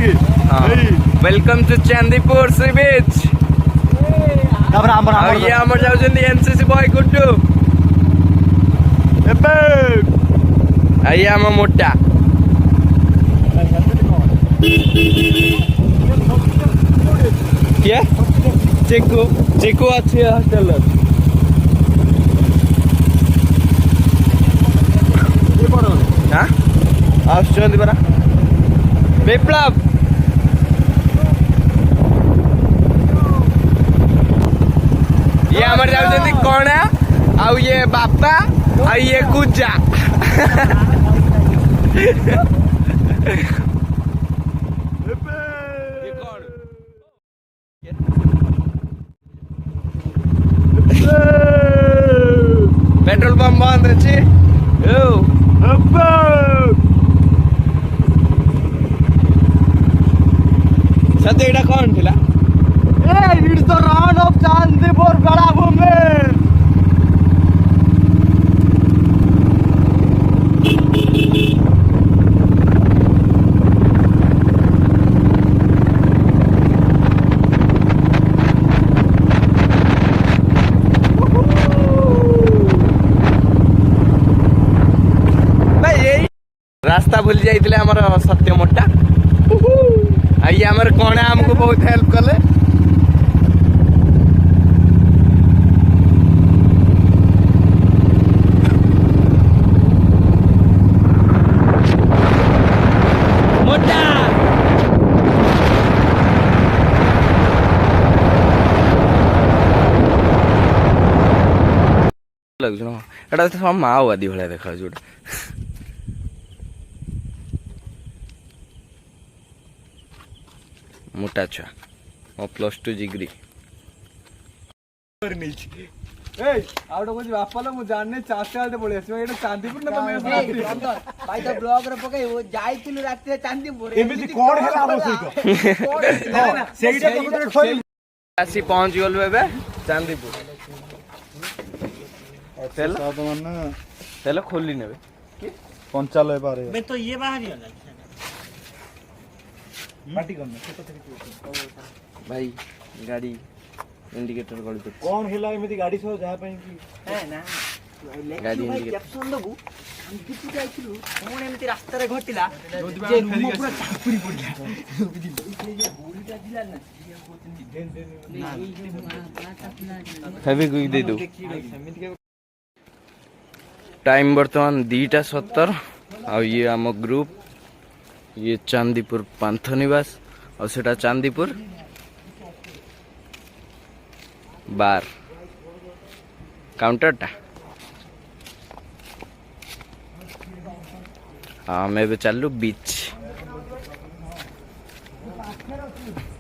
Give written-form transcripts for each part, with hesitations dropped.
Welcome to Chandipur सी बीच। ये आमर जाउछन NCC boy Guddu आइए आम मोटा क्या चिकू चिकू अच्छी हॉस्टल हाँ आसुचंदी परा विप्लव ये आमर जाउछन कणा आउ ये बापा आ ये कुजा पेट्रोल पंप बंद अच्छी सत्य एटा कौन थिला it's the run of Chandipur बेलाभूमि। रास्ता भूल जाइए आमर सत्य मोटा आई आमर कणा आमको बहुत हेल्प कले मोटा लगुच एटा सब माओवादी भाया देखा जोटा मोटा छुआ मो +2 डिग्री आउट को बापा मु जानने चाचे आते पळे आसी एटा चांदीपुर न तमे भाई तो ब्लॉग रे पकई वो जाइतिलु राती चांदीपुर एमिति कोन हेला हो सहित सेइटा पकरे खोई आसी पहुंच गलु एबे चांदीपुर तेल तेल खोली नेबे की 95 पारे मैं तो ये बाहर ही होला माटी करना भाई गाड़ी इंडिकेटर गली तो कौन हेला एमिति गाड़ी सो जा पई की है ना गाड़ी भाई इंडिकेटर कैप्शन दबु हम किछु जाइतिलु कोन एमिति रास्ता रे घटिला जे रूम पूरा चापुरी पड़ला ये जो गोलीटा दिला ना हेवी गुई दे दो टाइम वर्तमान 2:70 आ ये आम ग्रुप ये चांदीपुर पांथ निवास और सेटा चांदीपुर बार काउंटरटा आम ए चलू बीच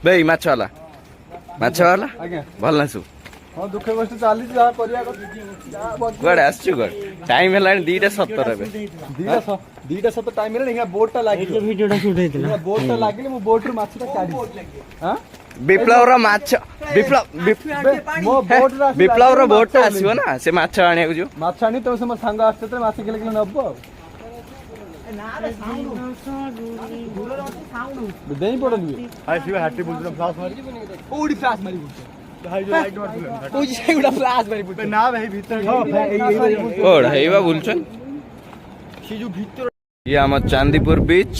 भाई माछ वाला भल ना सब हां दुखे बस चाली जा करिया गड आसछु गड टाइम हेलानी 2:70 एबे 2:70 टाइम रे निया बोटटा लागि वीडियोटा शूट हेतिला बोटटा लागिले मु बोट रो माछटा काढी हां विप्लव रो माछ मो बोट रा विप्लव रो बोट आसीयो ना से माछ आने जो माछ आनी तो से संग आस्ते तो माछ किलो नब्बो ना रे साउंड दूर रो साउंड देई पड़नी हाय शिव हाटी बुल फ्लाश मारी ओडी फ्लाश मारी भाई जो लाइट मार ओ जी सेगुडा फ्लाश मारी बुल ना भाई भीतर ओड हेबा बुलछन से जो भीतर ये हम चांदीपुर बीच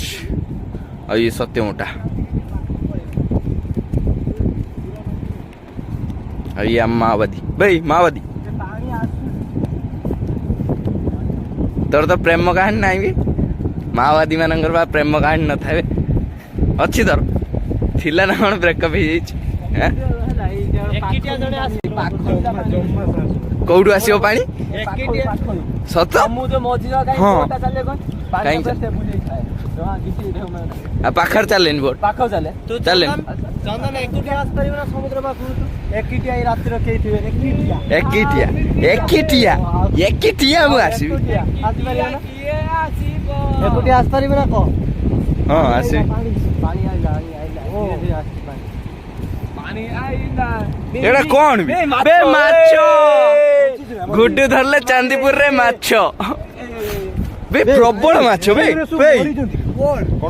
और ये सत्य मोटा और ये माओवादी भाई माओवादी तोर तो प्रेम कहानी ना भी माओवादी मानकर बा प्रेम कहानी न थावे अच्छी तोर थिला ना कोन ब्रेकअप हो जाई कौटू आसो पानी सत पाखर चले बोट चले चंदन एकुटिया आस परिबो ना समुद्र पाखु एकिटिया रात रो केई थिवे एकिटिया मु आसी आस परिबो ना एकुटिया आस परिबो ना को हां आसी पानी आइला ओ पानी आइला एड़ा कोन बे माछो गुड्डू धरले चांदीपुर रे माछो बे प्रबल माछो बे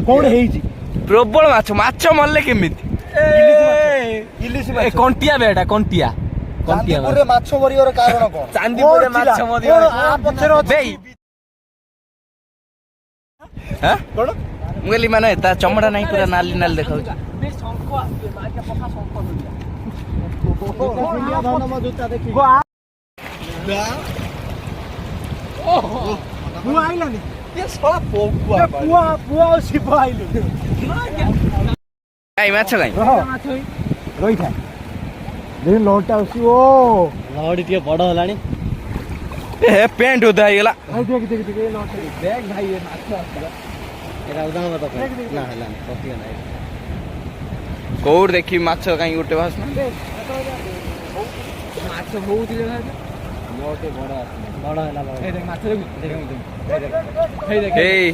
कोन हेई छी ପ୍ରବଳ ମାଛ ମାଛ ମଲେ କେମିତି ଇଲିଶି ଏ କଣ୍ଟିଆ ବେ ଏଟା କଣ୍ଟିଆ ଚାନ୍ଦିପୁରରେ ମାଛ ମରିବାର କାରଣ କଣ? ଚାନ୍ଦିପୁରରେ ମାଛ ମରିବାର ପଛରେ ଅଛି ହାଁ କଣ? ମୁଁ କହିଲି ମାନେ ତା ଚମଡ଼ା ନାହିଁ ପୁରା ନାଲି ନାଲି ଦେଖାଉଛି। କାଇଁ ମାଛ କାଇଁ ରହିଥା ଲହଟା ଆସିବ ଲହଡ଼ି ଟିକେ ବଡ ହେଲାଣି ଏ ପ୍ୟାଣ୍ଟ ଓଦା ହେଇଗଲା। କୋଉଠି ଦେଖିବି ମାଛ କାଇଁ ଗୋଟେ ଭାସ ମାଛ ବହୁତ ଏଇ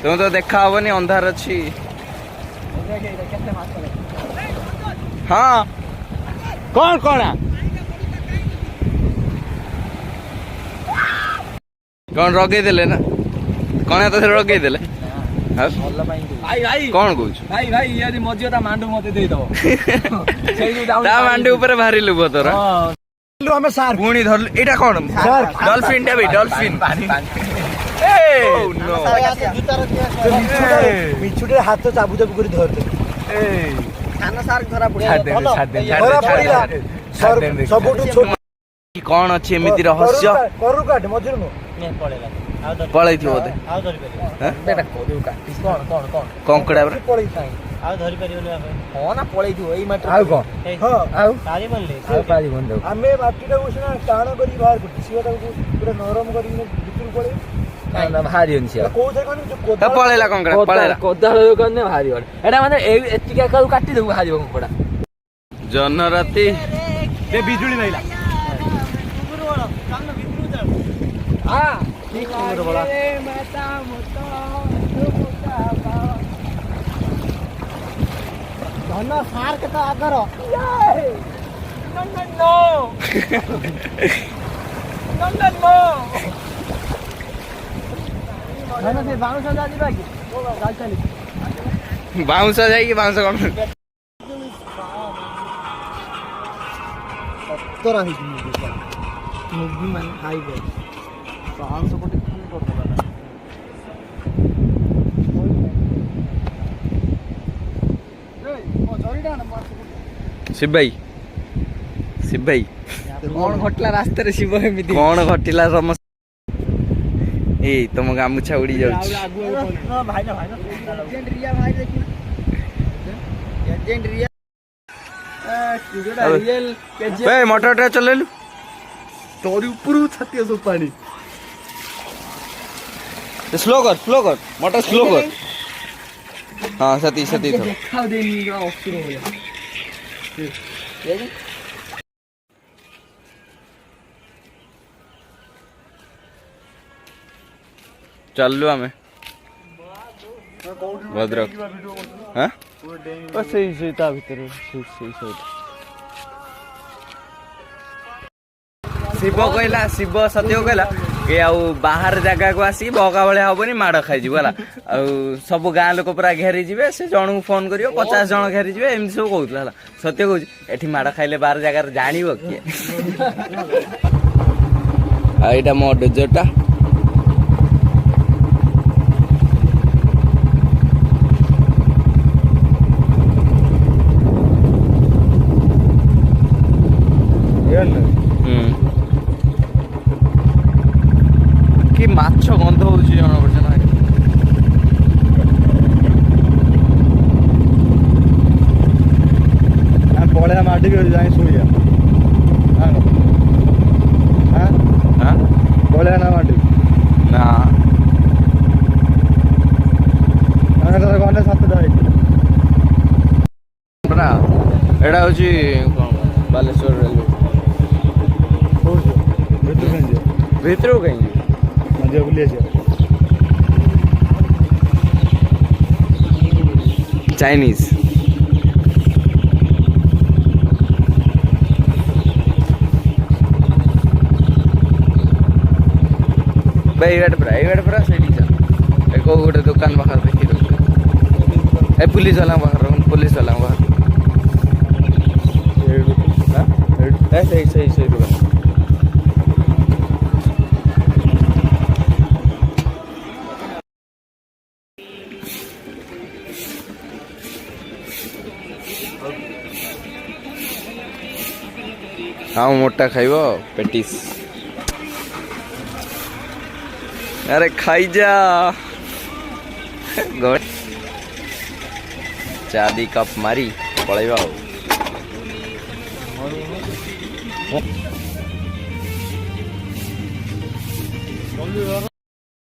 ତୁମ ତ ଦେଖା ହବନି ଅନ୍ଧାର ଅଛି। ହଁ କଣ କଣ କଣ ରଗେଇଦେଲେ ନା କଣ ଏଥର ରଗେଇଦେଲେ କଣ କହୁଛୁ ଭାଇ ଭାଇ ଇଏ ମଝିରେ ତା ମାଣ୍ଡୁ ମତେ ଦେଇଦବ ତା ମାଣ୍ଡି ଉପରେ ଭାରି ଲୁଭ ତୋର। ଆମେ ସାର୍ ପୁଣି ଧରିଲୁ ଏଇଟା କଣ ଡଲଫିନ୍ ଟା ବି ଡଲଫିନ୍ ମିଛୁଟେ ହାତ ଚାବୁ ଚାବୁ କରି ଧରିଦେ ସବୁଠୁ ଛୋଟ କଣ ଅଛି ଏମିତି ରହସ୍ୟ କରୁ କାଟ ମଝିରେ ନୁହଁ ପଳେଇଥିବ ବୋଧେ କଙ୍କଡା ପରା ଆଉ ଧରି ପାରିବନି ହଁ ନା ପଳେଇଥିବ ଏଇ ମାଟି ଆଉ କଣ ଆମେ ମାଟିଟାକୁ ସିନା ଟାଣ କରିକି ବାହାର କରୁଛୁ ସିଏ ତାକୁ ପୁରା ନରମ କରିକି ଭିତରକୁ ପଳେଇବ ବାହାରିବନି ସିଏ କୋଉଥିରେ କଣ ପଳେଇଲା କଙ୍କଡା ପଳେଇଲା କୋଦାଳ ଦୋକାନରେ ବାହାରିବ ଏଟା ମାନେ ଏତିକି ଆକାକୁ କାଟିଦେବୁ ବାହାରିବ କଙ୍କଡା ଜହ୍ନ ରାତି ବିଜୁଳି ମାଇଲା ଧନ ସାର୍ କେତେ ଆଗର ବାଉଁଶ ଯାଇକି ବାଉଁଶ କଣ ତରା ହେଇଛି ମୁଭି ମାନେ ଖାଇବ ବାଉଁଶ ପଟେ କରିଦେବା ଶିବ ଭାଇ କଣ ଘଟିଲା ରାସ୍ତାରେ ଶିବ ଏମିତି କଣ ଘଟିଲା ସମସ୍ତ ଏଇ ତମ ଗାମୁଛା ଉଡି ଯାଉଛି ମଟର ଟା ଚଲେଇଲୁ ତୋରି ଉପରୁ ଛାତି ସବୁ ପାଣି ସ୍ଲୋ କର ମଟର ସ୍ଲୋ କର ହଁ ସେତିକି ଥର ଚାଲୁ ଆମେ ଭଦ୍ରକ ସେଇ ତା ଭିତରେ ଶିବ ସତ୍ୟ କହିଲା ଏ ଆଉ ବାହାର ଜାଗାକୁ ଆସିକି ବକା ଭଳିଆ ହବନି ମାଡ ଖାଇଯିବ ହେଲା ଆଉ ସବୁ ଗାଁ ଲୋକ ପୁରା ଘେରିଯିବେ ସେ ଜଣକୁ ଫୋନ କରିବ 50 ଜଣ ଘେରିଯିବେ ଏମିତି ସବୁ କହୁଥିଲା ହେଲା ସତ୍ୟ କହୁଛି ଏଠି ମାଡ ଖାଇଲେ ବାହାର ଜାଗାରେ ଜାଣିବ କିଏ ଆଉ ଏଇଟା ମୋ ଡୋଜରଟା କି ମାଛ ଗନ୍ଧ ହଉଛି ଜଣା ପଡୁଛି ନା ପଳେଇବା ମାଟି ବି ଯାଇ ଶୋଇବା ପଳେଇବା ନା ମାଟି ନା ଗଲେ 7ଟା ହେଇଛି ଏଇଟା ହଉଛି ବାଲେଶ୍ୱର ରେଲୱେ ଭିତରକୁ କାହିଁ ଯିବା ବୁଲି ଆସିବା ଚାଇନିଜ ଭାଇ ଏଇବାଟ ପୁରା ସେଇଠି ଯା କୋଉ ଗୋଟେ ଦୋକାନ ପାଖରେ ଦେଖି ए पुलिस वाला बाहर पुलिस वाला बाहर सही दुकान हाँ मोटा खाइब पेटिस अरे खाई जा गुड चादी कप मारी पलैबा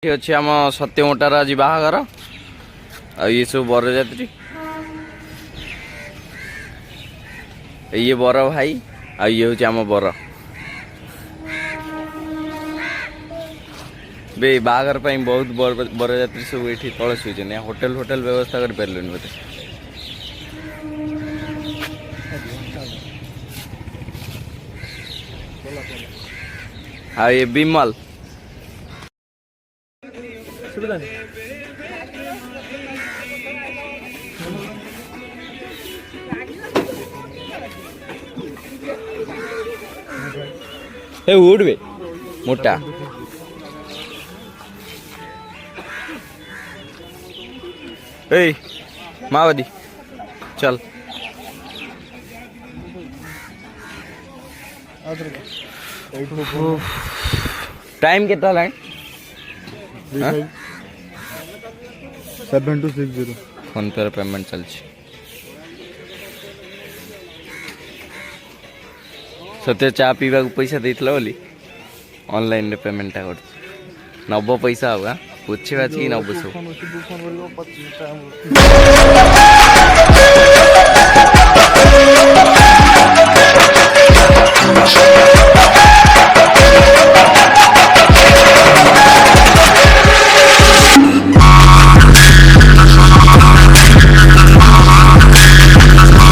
अच्छे आम सत्य मोटार आज बाहागर ये सब बरजात्री ये बर भाई आ ये हूँ आम बर बे बाहागर बहुत बरजात्री सब ये तले शुचन होटेल होटेल व्यवस्था कर पारे बोते हाँ ये बिमल हे उड़ बे मोटा ए मावदी चल टाइम कितना है 7260 फोन पे पेमेंट चलछि सत्य चा पीवा पैसा देइतला बोली ऑनलाइन रे पेमेंट टा कर नब्बे पैसा होगा पूछे बाची 900